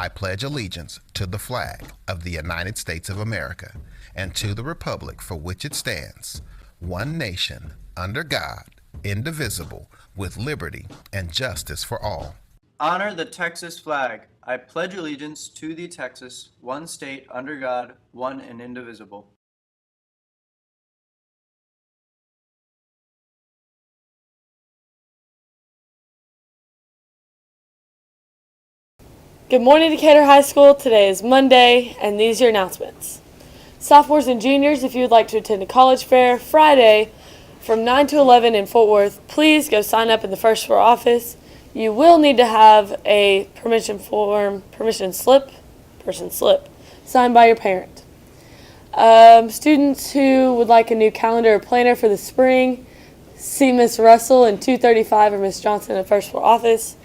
I pledge allegiance to the flag of the United States of America and to the republic for which it stands, one nation, under God, indivisible, with liberty and justice for all. Honor the Texas flag. I pledge allegiance to the Texas, one state, under God, one and indivisible. Good morning, Decatur High School. Today is Monday, and these are your announcements. Sophomores and juniors, if you would like to attend a college fair Friday from 9 to 11 in Fort Worth, please go sign up in the first floor office. You will need to have a permission slip signed by your parent. Students who would like a new calendar or planner for the spring, see Miss Russell in 235 or Miss Johnson in the first floor office.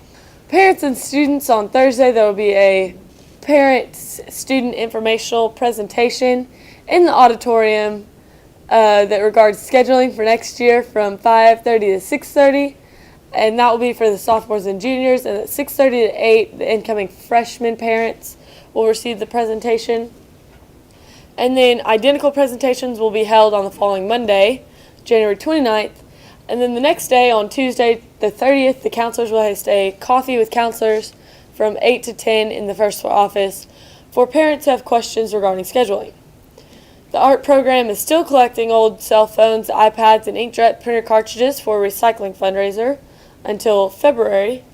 Parents and students, on Thursday there will be a parent-student informational presentation in the auditorium that regards scheduling for next year from 5:30 to 6:30, and that will be for the sophomores and juniors. And at 6:30 to 8, the incoming freshman parents will receive the presentation. And then identical presentations will be held on the following Monday, January 29th. And then the next day, on Tuesday, the 30th, the counselors will host a coffee with counselors from 8 to 10 in the first floor office for parents who have questions regarding scheduling. The art program is still collecting old cell phones, iPads, and inkjet printer cartridges for a recycling fundraiser until February,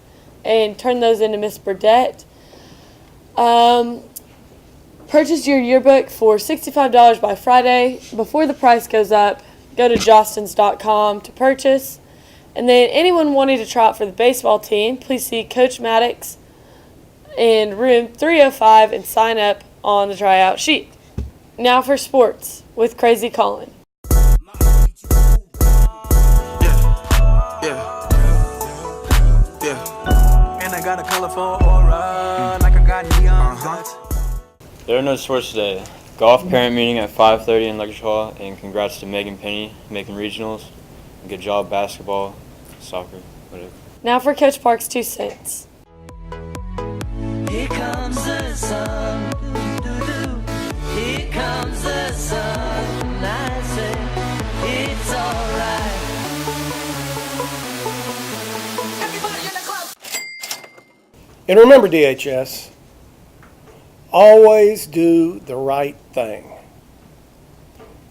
and turn those into Miss Burdette. Purchase your yearbook for $65 by Friday before the price goes up. Go to jostens.com to purchase. And then anyone wanting to try out for the baseball team, please see Coach Maddox in room 305 and sign up on the tryout sheet. Now for sports with Crazy Colin. And I got a colorful aura, like I got neon dots. There are no sports today. Golf parent meeting at 5:30 in Lecture Hall, and congrats to Megan Penny making regionals. Good job, basketball, soccer, whatever. Now for Coach Park's 2 cents. Here comes the sun, here comes the sun, I say it's alright. Everybody in the club. And remember, DHS, always do the right thing.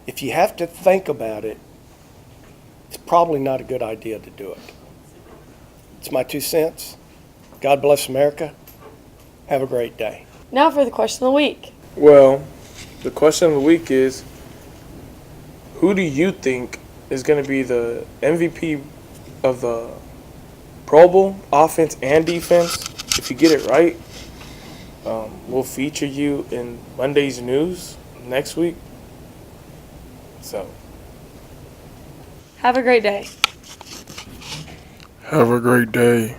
If you have to think about it, it's probably not a good idea to do it. It's my 2 cents. God bless America. Have a great day. Now for the question of the week. Well, the question of the week is, who do you think is going to be the MVP of the Pro Bowl, offense and defense? If you get it right, we'll feature you in Monday's news next week. So, Have a great day. have a great day.